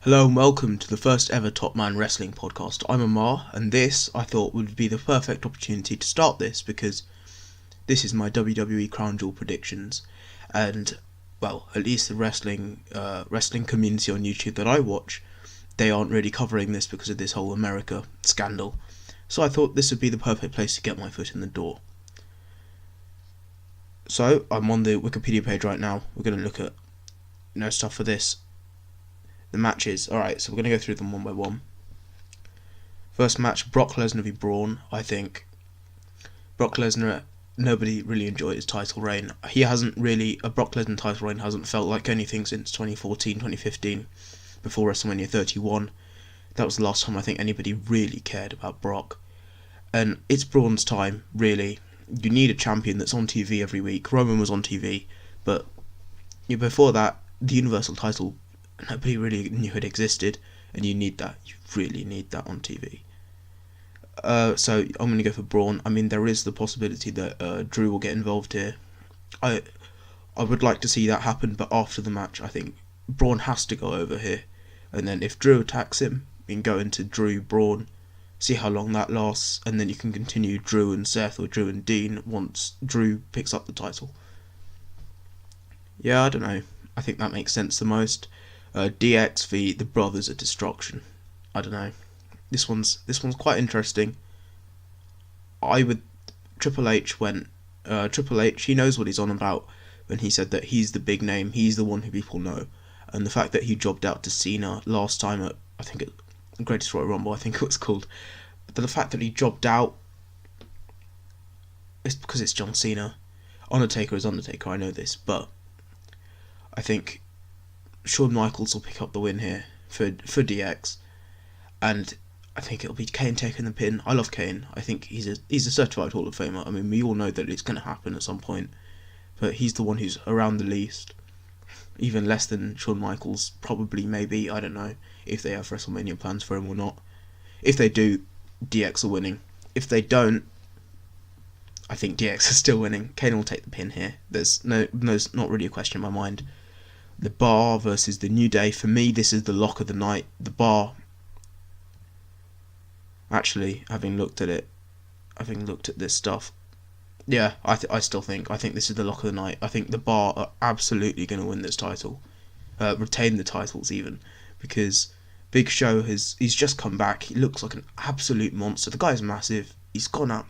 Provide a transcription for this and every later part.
Hello and welcome to the first ever Top Man Wrestling podcast. I'm Amar, and this I thought would be the perfect opportunity to start this because this is my WWE Crown Jewel predictions, and well, at least the wrestling community on YouTube that I watch, they aren't really covering this because of this whole America scandal. So I thought this would be the perfect place to get my foot in the door. So I'm on the Wikipedia page right now. We're going to look at stuff for this. The matches. Alright, so we're going to go through them one by one. First match, Brock Lesnar v Braun. I think Brock Lesnar, nobody really enjoyed his title reign. A Brock Lesnar title reign hasn't felt like anything since 2014, 2015, before WrestleMania 31. That was the last time I think anybody really cared about Brock. And it's Braun's time, really. You need a champion that's on TV every week. Roman was on TV, but before that, the Universal title, nobody really knew it existed, and you need that. You really need that on TV. So I'm going to go for Braun. I mean, there is the possibility that Drew will get involved here. I would like to see that happen, but after the match, I think Braun has to go over here. And then if Drew attacks him, we can go into Drew, Braun, see how long that lasts, and then you can continue Drew and Seth or Drew and Dean once Drew picks up the title. Yeah, I don't know. I think that makes sense the most. DX v the Brothers of Destruction. I don't know. This one's quite interesting. Triple H went. Triple H, he knows what he's on about when he said that he's the big name. He's the one who people know, and the fact that he jobbed out to Cena last time at Greatest Royal Rumble, I think it was called. But the fact that he jobbed out is because it's John Cena. Undertaker is Undertaker. I know this, but I think Shawn Michaels will pick up the win here for DX, and I think it'll be Kane taking the pin. I love Kane. I think he's a certified Hall of Famer. I mean, we all know that it's going to happen at some point, but he's the one who's around the least, even less than Shawn Michaels, probably, maybe. I don't know if they have WrestleMania plans for him or not. If they do, DX are winning. If they don't, I think DX is still winning. Kane will take the pin here. There's not really a question in my mind. The Bar versus the New Day. For me, this is the lock of the night. The Bar, actually, having looked at this stuff, yeah, I still think this is the lock of the night. I think the Bar are absolutely going to win this title, retain the titles even, because Big Show he's just come back. He looks like an absolute monster. The guy's massive. He's gone up.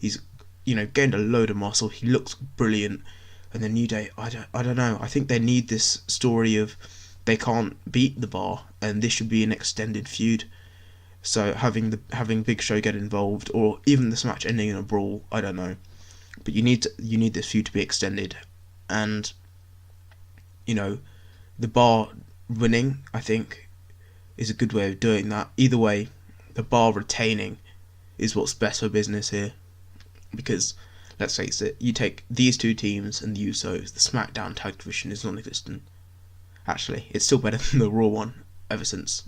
He's gained a load of muscle. He looks brilliant. And the New Day, I don't know. I think they need this story of they can't beat the Bar, and this should be an extended feud. So having Big Show get involved, or even this match ending in a brawl, I don't know. But you need this feud to be extended, and the Bar winning, I think, is a good way of doing that. Either way, the Bar retaining is what's best for business here, because let's face it, you take these two teams and the Usos, the SmackDown tag division is non-existent. Actually, it's still better than the Raw one, ever since,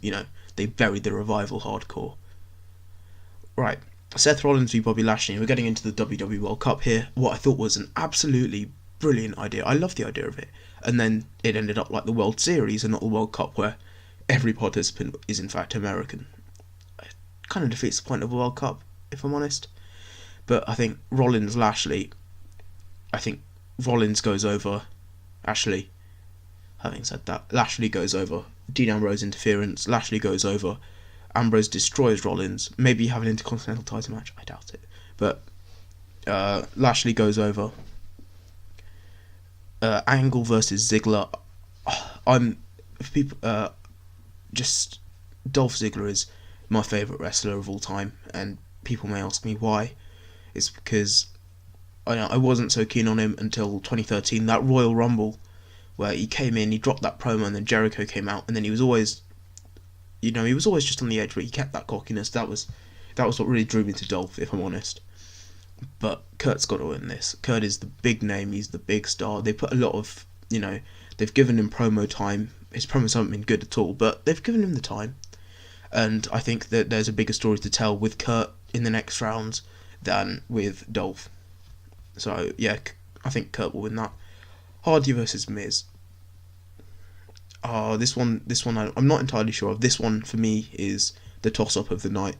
they buried the Revival hardcore. Right, Seth Rollins v Bobby Lashley. We're getting into the WWE World Cup here. What I thought was an absolutely brilliant idea. I love the idea of it. And then it ended up like the World Series and not the World Cup, where every participant is in fact American. It kind of defeats the point of the World Cup, if I'm honest. But I think Rollins-Lashley, I think Rollins goes over. Actually, having said that, Lashley goes over. Dean Ambrose interference, Lashley goes over. Ambrose destroys Rollins. Maybe have an Intercontinental title match. I doubt it. But Lashley goes over. Angle versus Ziggler. Dolph Ziggler is my favourite wrestler of all time, and people may ask me why. It's because I wasn't so keen on him until 2013, that Royal Rumble, where he came in, he dropped that promo, and then Jericho came out, and then he was always just on the edge, but he kept that cockiness. That was what really drew me to Dolph, if I'm honest. But Kurt's got to win this. Kurt is the big name, he's the big star. They put a lot of, they've given him promo time. His promos haven't been good at all, but they've given him the time. And I think that there's a bigger story to tell with Kurt in the next rounds than with Dolph. So, yeah, I think Kurt will win that. Hardy versus Miz. This one, I'm not entirely sure of. This one for me is the toss-up of the night.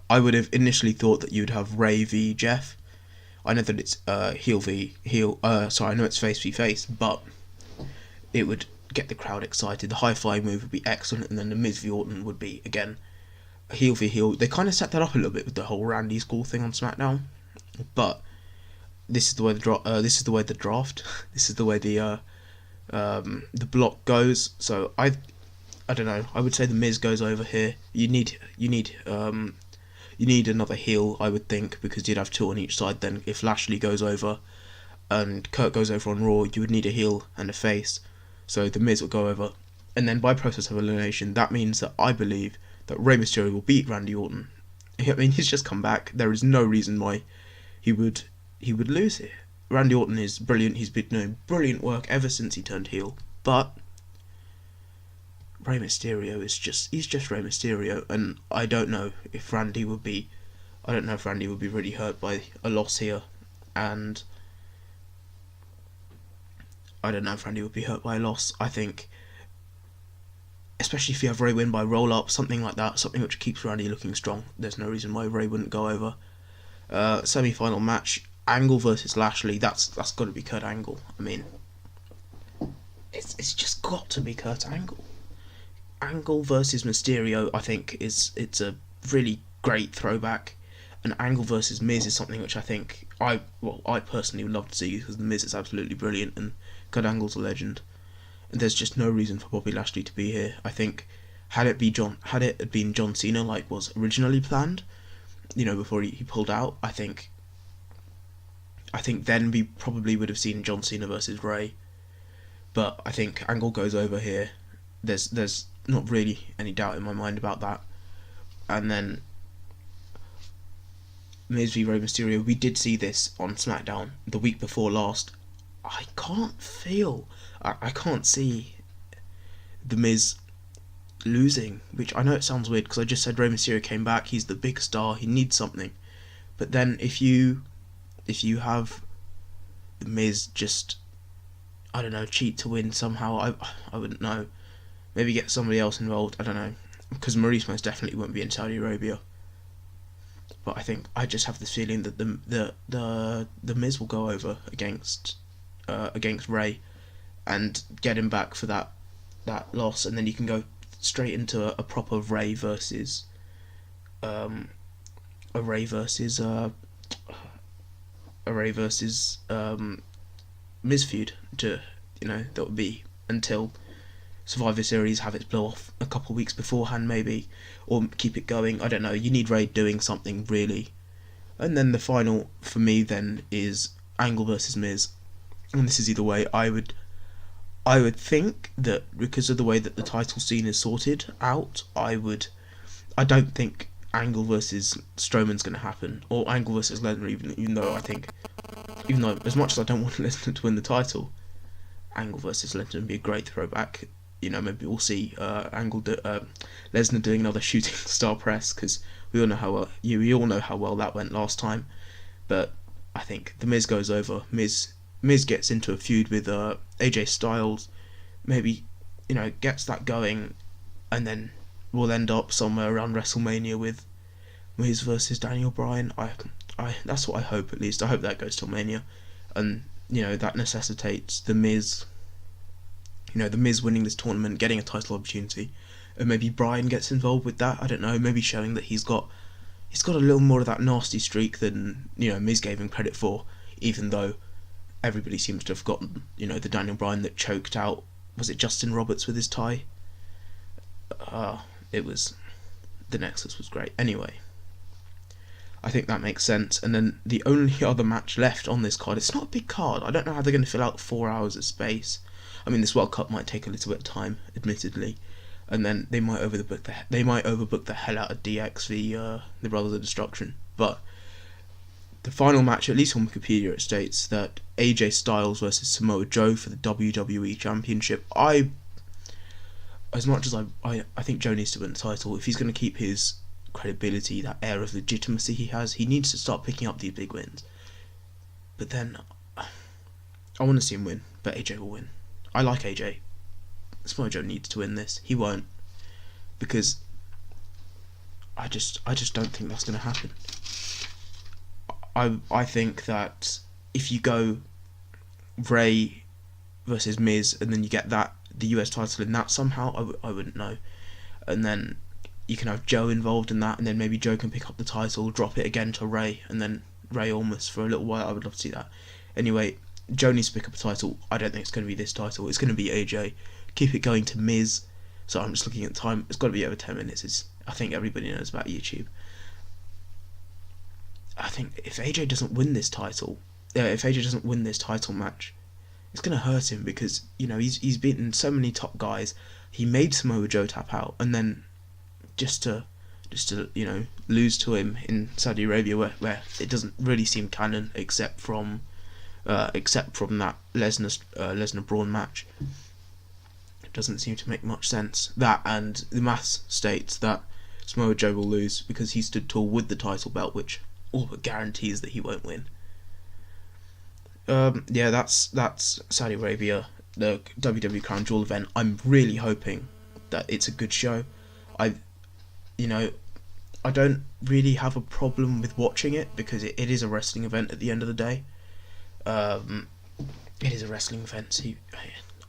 I would have initially thought that you'd have Ray v Jeff. I know that it's heel v heel. Sorry, I know it's face v face, but it would get the crowd excited. The high flying move would be excellent, and then the Miz v Orton would be again heel v heel. They kind of set that up a little bit with the whole Randy School thing on SmackDown, but this is the way this is the way the draft. This is the way the block goes. So I don't know. I would say the Miz goes over here. You need another heel, I would think, because you'd have two on each side. Then if Lashley goes over and Kurt goes over on Raw, you would need a heel and a face. So the Miz will go over, and then by process of elimination, that means that I believe that Rey Mysterio will beat Randy Orton. I mean, he's just come back. There is no reason why he would lose here. Randy Orton is brilliant. He's been doing brilliant work ever since he turned heel. But Rey Mysterio he's just Rey Mysterio, and I don't know if Randy would be really hurt by a loss here, and I don't know if Randy would be hurt by a loss. I think, especially if you have Ray win by roll up, something like that, something which keeps Randy looking strong. There's no reason why Ray wouldn't go over. Semi-final match, Angle versus Lashley. That's got to be Kurt Angle. I mean, it's just got to be Kurt Angle. Angle versus Mysterio, I think it's a really great throwback. And Angle versus Miz is something which I think I personally would love to see, because the Miz is absolutely brilliant and Kurt Angle's a legend. And there's just no reason for Bobby Lashley to be here. I think had it been John Cena like was originally planned, before he pulled out, I think then we probably would have seen John Cena versus Ray. But I think Angle goes over here. There's not really any doubt in my mind about that. And then Miz v Rey Mysterio, we did see this on SmackDown the week before last. I can't see the Miz losing, which I know it sounds weird because I just said Rey Mysterio came back, he's the big star, he needs something. But then if you have the Miz just, I don't know, cheat to win somehow, I wouldn't know. Maybe get somebody else involved, I don't know. Because Maurice most definitely won't be in Saudi Arabia. But I just have this feeling that the Miz will go over against Ray and get him back for that loss, and then you can go straight into a proper Ray versus Miz feud that would be until Survivor Series, have it blow off a couple of weeks beforehand maybe, or keep it going. I don't know. You need Ray doing something really. And then the final for me then is Angle versus Miz, and this is either way. I would think that because of the way that the title scene is sorted out, I don't think Angle versus Strowman's going to happen, or Angle versus Lesnar, even though as much as I don't want Lesnar to win the title, Angle versus Lesnar would be a great throwback. Maybe we'll see Lesnar doing another shooting star press, because we all know how well that went last time. But I think the Miz goes over. Miz gets into a feud with AJ Styles, maybe gets that going, and then we'll end up somewhere around WrestleMania with Miz versus Daniel Bryan. I that's what I hope, at least. I hope that goes till Mania, and that necessitates the Miz. The Miz winning this tournament, getting a title opportunity, and maybe Bryan gets involved with that. I don't know. Maybe showing that he's got a little more of that nasty streak than Miz gave him credit for, even though everybody seems to have forgotten the Daniel Bryan that choked out, was it Justin Roberts with his tie? It was, the Nexus was great. Anyway, I think that makes sense. And then the only other match left on this card, it's not a big card. I don't know how they're going to fill out 4 hours of space. I mean, this World Cup might take a little bit of time, admittedly, and then they might overbook the hell out of DX v the Brothers of Destruction. But the final match, at least on Wikipedia, it states that AJ Styles versus Samoa Joe for the WWE Championship. As much as I think Joe needs to win the title, if he's going to keep his credibility, that air of legitimacy he has, he needs to start picking up these big wins. But then, I want to see him win, but AJ will win. I like AJ. Samoa Joe needs to win this. He won't, because I just don't think that's going to happen. I think that if you go Ray versus Miz, and then you get the US title in that somehow, I wouldn't know. And then you can have Joe involved in that, and then maybe Joe can pick up the title, drop it again to Ray, and then Ray almost for a little while. I would love to see that. Anyway, Joe needs to pick up a title. I don't think it's going to be this title. It's going to be AJ. Keep it going to Miz. So I'm just looking at the time. It's got to be over 10 minutes. I think everybody knows about YouTube. I think if AJ doesn't win this title, match, it's going to hurt him, because he's beaten so many top guys. He made Samoa Joe tap out, and then just to lose to him in Saudi Arabia, where it doesn't really seem canon except from that Lesnar Braun match. It doesn't seem to make much sense. That, and the maths states that Samoa Joe will lose because he stood tall with the title belt, which all but guarantees that he won't win. That's Saudi Arabia, the WWE Crown Jewel event. I'm really hoping that it's a good show. I don't really have a problem with watching it, because it is a wrestling event at the end of the day. It is a wrestling event. So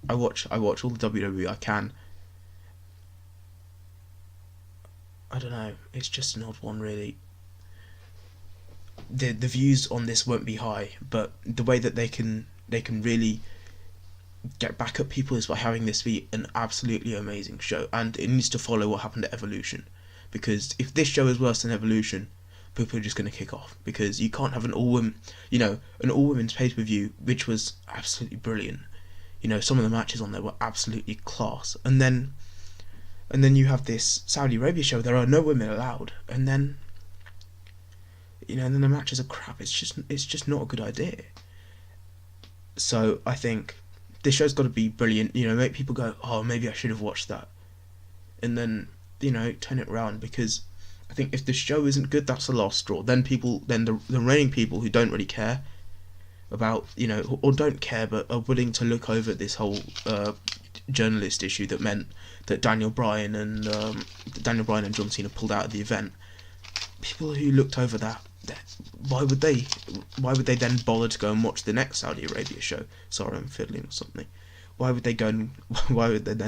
I watch all the WWE I can. I don't know. It's just an odd one, really. The views on this won't be high, but the way that they can really get back at people is by having this be an absolutely amazing show, and it needs to follow what happened at Evolution, because if this show is worse than Evolution, people are just going to kick off, because you can't have an all-women's pay-per-view which was absolutely brilliant. Some of the matches on there were absolutely class, and then you have this Saudi Arabia show. There are no women allowed, and then the matches are crap. It's just not a good idea. So I think this show's got to be brilliant. Make people go, oh, maybe I should have watched that, and then turn it around, because I think if the show isn't good, that's the last straw. Then the remaining people who don't really care about, or don't care but are willing to look over this whole journalist issue that meant that Daniel Bryan and John Cena pulled out of the event. People who looked over that, why would they then bother to go and watch the next Saudi Arabia show? Sorry, I'm fiddling or something. Why would they then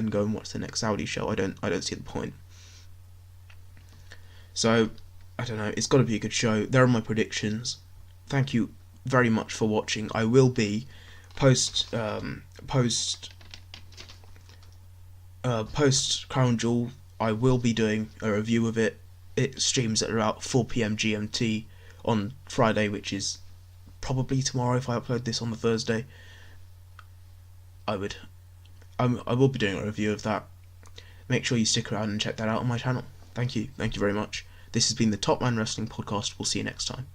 go and watch the next Saudi show? I don't see the point. So I don't know. It's got to be a good show. There are my predictions. Thank you very much for watching. I will be post Crown Jewel. I will be doing a review of it. It streams at about 4 p.m. GMT on Friday, which is probably tomorrow if I upload this on the Thursday. I will be doing a review of that. Make sure you stick around and check that out on my channel. Thank you very much. This has been the Top Man Wrestling Podcast. We'll see you next time.